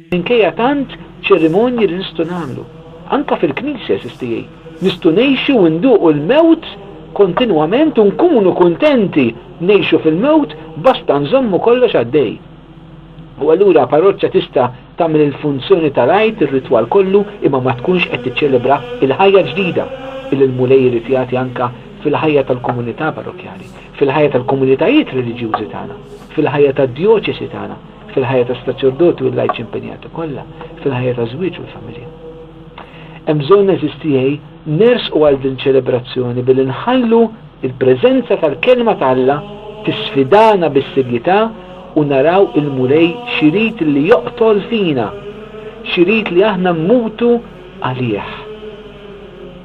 Minkejja tant ċerimonji li nistgħu nagħmlu. Anka fil-Knisja sistijaj. Nistgħu ngħixu u nduqu l-mewt kontinwament u nkunu kuntenti ngħixu fil-mewt basta nżommu kollox għaddej. U allura parroċċa tista' tagħmel il-funzjoni tal-għajt, ir-ritwal kollu, imma ma tkunx qed tiċċelebra il-ħajja ġdida il-mulej irid jagħti anka fil-ħajja tal-komunità parrokjali, fil-ħajja tal-komunitajiet reliġjużi tagħna, fil-ħajja tad-djoċesi tagħna, fil-ħajja tas-saċerdoti u l-lajċ impenjati kollha, fil-ħajja taż-żwieġ u l-familja. Hemm bżonn eżistijaj nersqu għal din ċelebrazzjoni billi nħallu il-preżenza tal-kelma tagħlla tisfidana bis-serjetà u naraw il-mulej xirid li joqtol fina, xirid li aħna mmutu għalih.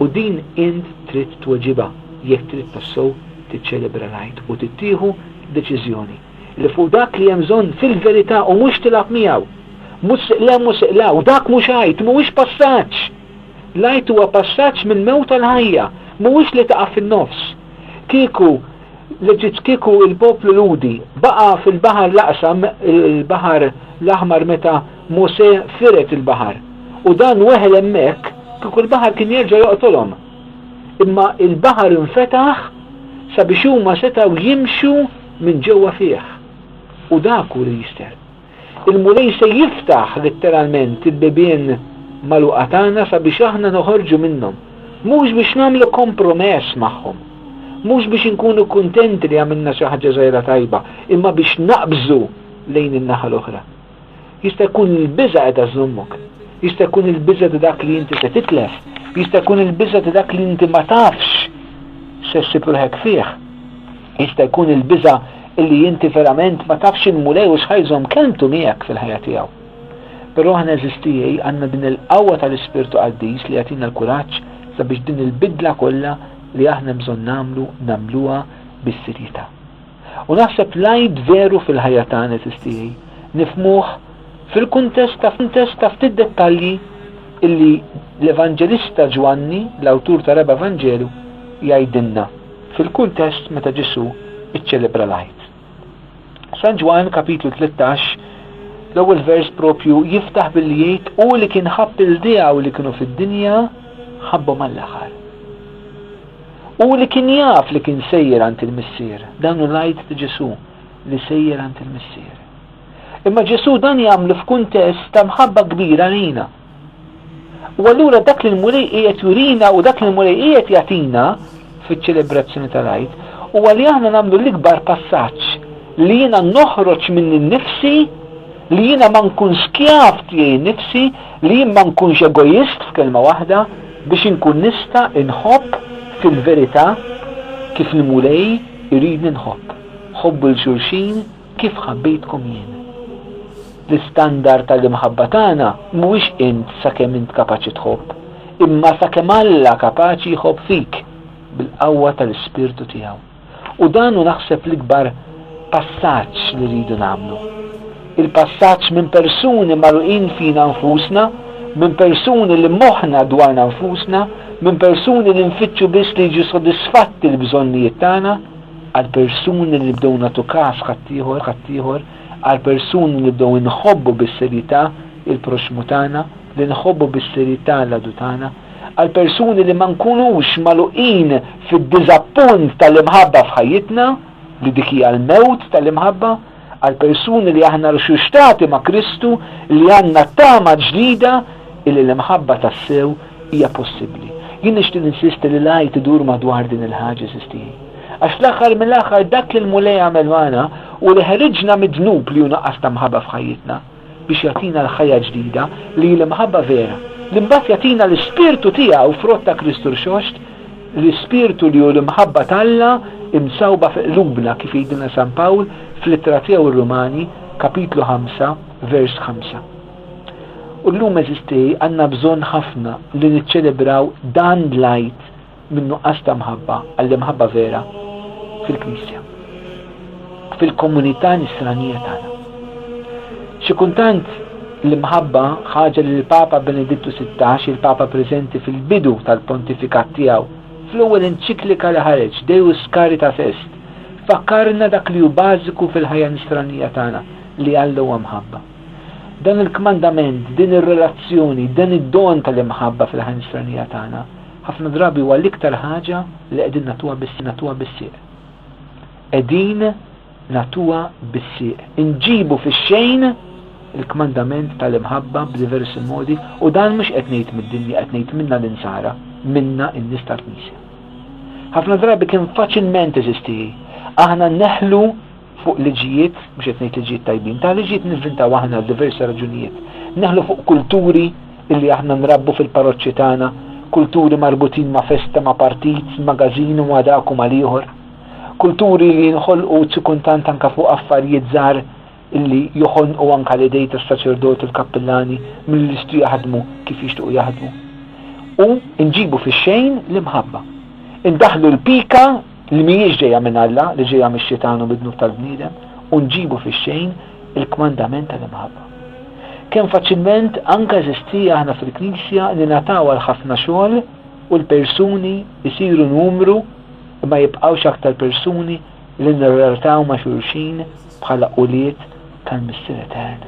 U din int trid tweġibha jekk trid tassew tiċċelebra l-għajt u tittieħu deċiżjoni li fuq dak li hemm bżonn fil-verità u mhux tilab miegħu. Mhux siqla u dak mhux għajt, mhuwiex passaġġ. L-għajt huwa passaġġ minn mewt tal-ħajja, mhuwiex li taqa' fin-nofs. Kieku il-poplu ludi baqa fil-baħar l-aqsam, il-baħar l-aħmar meta Mose firet il-baħar u dan weħel hemmhekk, kieku il-baħar kien jerġa' joqtolhom. Imma il-baħar infetaħ sabiex huma setgħu jimxu minn ġewwa fih. U dak hu li jister. Il-mulej se jiftaħ letteralment il-bibien magħluqa tagħna sabiex aħna noħorġu minnhom. Mhux biex nagħmlu kompromess magħhom. Mhux biex inkunu kuntenti li għamilna xi ħaġa żgħira tajba, imma biex naqbżu lejn in-naħa l-oħra. Jista' jkun il-biża' qiegħda żommok. Jista' jkun il-biża' ta' dak li inti se titlef. Jista' jkun il-biża' ta' dak li inti ma tafx se ssibruħek fih. Jista' jkun il-biża' illi inti verament ma tafx il-mulej u x'ħajżhom kelmtu miegħek fil-ħajja tiegħu. Però aħna eżistijaj għandna din il-qawwa tal-Ispirtu Qaddis li jagħtina l-kuraġġ sabiex din il-bidla kollha li aħna bżonn nagħmluha bis-serjetà. U naħseb l-għajt veru fil-ħajja tagħna eżistijaj nifhmuh fil-kuntest ta' ftit dettalji illi l-Evanġelista Ġwanni, l-awtur ta' Raba' Evanġelu, jgħidilna fil-kuntest meta Ġesu iċċelebra l-għajt. San Ġwan kapitlu 13 l-ewwel vers propju jiftaħ billi jgħid u li kien ħabb il-diegħu li kienu fid-dinja ħabbhom għall-aħħar. U li kien jaf li kien sejjer għand il-missier, dan hu l-għajt ta' Ġesu li sejjer għand il-missier. Imma Ġesu dan jagħmlu f'kuntest ta' mħabba kbira lina. U allura dak li l-mulej qiegħed jurina u dak li l-mulej qiegħed jagħtina fiċ-ċelebrazzjoni tal-għajt huwa li aħna nagħmlu l-ikbar passaġġ li jiena noħroġ minn innifsi, li jiena ma nkun skjav tiegħi nnifsi, li jien ma nkunx egoist f'kelma waħda biex inkun nista' inħobb fil-verità kif il-mulej irid ninħobb. Ħobbu l-xulxin kif ħabbejtkom jien. L-istandard tal-imħabba tagħna mhuwiex int sakemm int kapaċi tħobb, imma sakemm Alla kapaċi jħobb fik bil-qawwa tal-Ispirtu tiegħu. U dan hu naħseb l-ikbar passaġġ li rridu nagħmlu. Il-passaġġ minn persuni magħluqin fina nfusna, minn persuni li moħħna dwarna nfusna, minn persuni li nfittxu biss li jiġu sodisfatti l-bżonnijiet tagħna, għal persuni li bdew nagħtu każ ħaddieħor, għal persuni li bdew inħobbu bis-serjetà il-proxmu tagħna, li nħobbu bis-serjetà l-għadu tagħna, għal persuni li ma nkunux magħluqin fid-diżappunt tal-imħabba f'ħajjitna, li dik hija l-mewt tal-imħabba, għal persuni li aħna rxuxtati ma' Kristu, li għandna tama ġdida illi l-imħabba tas-sew hija possibbli. Jien nixtieq insisti li l-għajt idur madwar din il-ħaġa sistih. Għax l-aħħar mill-aħħar dak li l-mulej għamel magħna u li ħeriġna mid-dnub li hu naqqas ta' mħabba f'ħajjitna biex jagħtina l-ħajja ġdida li l-imħabba vera. Li mbagħad jagħtina l-ispirtu tiegħu frott ta' Kristu rxoxt, l-ispirtu li hu l-imħabba talla imsawba fi qlubna kif jgħidilna San Pawl fl-ittra tiegħu ir-Rumani kapitlu 5 vers 5. U llum eżistej għandna bżonn ħafna li niċċelebraw dan l-għajt minn nuqqas ta' mħabba għall-imħabba vera fil-Knisja, fil-komunità nisranija tagħna. Xi kultant l-imħabba ħaġa li l-Papa Benedittu 16, il-Papa preżenti fil-bidu tal-pontifikat tiegħu, fl-ewwel enċiklika li ħareġ Deus Caritas Est, fakkarna dak li hu bażiku fil-ħajja nisranija tagħna li Alla huwa mħabba. dan il-kmandament, din ir-relazzjoni, dan id-don tal-imħabba fil-ħajja nisranija tagħna, ħafna drabi huwa l-iktar ħaġa li qegħdin natuha bis-sieq. Qegħdin natuha bis-sieq. Inġibu fix-xejn il-kmandament tal-imħabba b'diversi modi, u dan mhux qed ngħid mid-dinja, qed ngħid minna l-insara, minna n-nies tal-Knisja. Ħafna drabi kien faċilment eżisti. Aħna neħlu fuq liġijiet, mhux qed ngħid liġijiet tajbin, ta' liġijiet nivvintaw aħna diversi raġunijiet. Neħlu fuq kulturi illi aħna nrabbu fil-paroċċi tagħna, kulturi marbutin ma' festa, ma' partit, magażin u dak u mal-ieħor. Kulturi li nħolqu tsikuntant anke fuq affarijiet żgħar illi joħolqu anke l-idej tas-saċerdoti l-kappellani mill-istri jaħdmu kif jixtiequ jaħdmu. U nġibu fix-xejn l-imħabba. Indaħlu l-pika li mhijiex ġejja minn Alla, li ġejja mix-xitan u bidnu tal-bniedem, u nġibu fix-xejn il-kmandament tal-imħabba. Kemm faċilment anke eżistija aħna fil-Knisja li nataw għal ħafna xogħol u l-persuni jsiru numru ma jibqgħux aktar persuni li nirrelataw ma' xulxin bħala quliet tal-Missier Etern.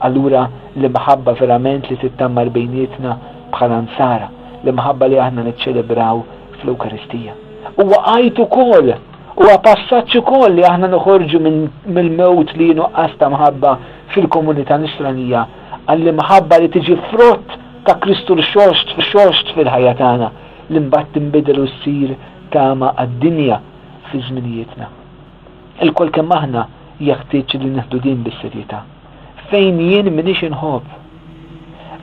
Allura l-imħabba verament li tittammar bejnietna bħala nsara, l-imħabba li aħna niċċelebraw fl-Ewkaristija. Huwa għajt ukoll, huwa passaġġ ukoll li aħna noħorġu mill-mewt li nuqqas ta' mħabba fil-komunità nisranija għall-imħabba li tiġi frott ta' Kristu l-xost fil-ħajja tagħna li mbagħad tinbidel u ssir tama għad-dinja fi żminijietna. Il-kol kemm aħna jeħtieġ li neħdu din bis-serjetà. Fejn jien minix inħobb.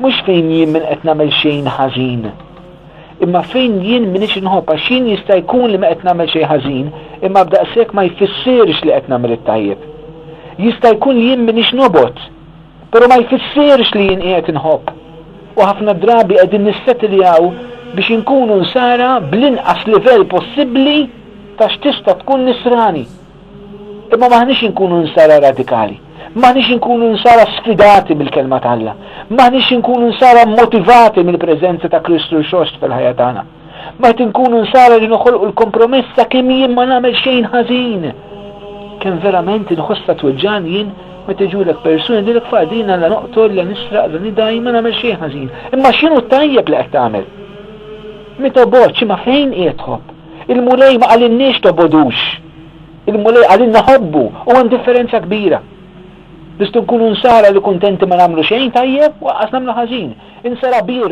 Mhux fejn jien min qed nagħmel xejn ħażin. Imma fejn jien minix inħobb għax jien jista' jkun li ma qed nagħmel xejn ħażin, imma b'daqshekk ma jfissirx li qed nagħmel it-tajjeb. Jista' jkun li jien minix nobot, però ma jfissirx li jien qiegħed inħobb. U ħafna drabi qegħdin nissettiljaw biex inkunu nsara bl-inqas livell possibbli ta' x'tista' tkun nisrani. Imma maħniex inkunu nsara radikali, maħniex inkunu nsara sfidati mill-kelma t'Alla, maħniex inkunu nsara motivati mill-preżenza ta' Kristu l-xost fil-ħajja tagħna. Maħt inkunu nsara li noħolqu l-kompromessa kemm jien ma nagħmel xejn ħażin. Kemm verament inħossa tweġġan jien meta jiġulek persuni dilek faqdina la noqtol la nisraq la nidaj ma nagħmel xejn ħażin. Imma x'inhu tajjeb li qed tagħmel? Meta boċ ma fejn qiegħed tħobb? Il-mulej ma qalinniex tobodux. Il-mulej għalilna ħobbu u għan differenza kbira. Nistu nkunu nsara li kuntenti ma nagħmlu xejn tajjeb waqqas nagħmlu ħażin. Insara bir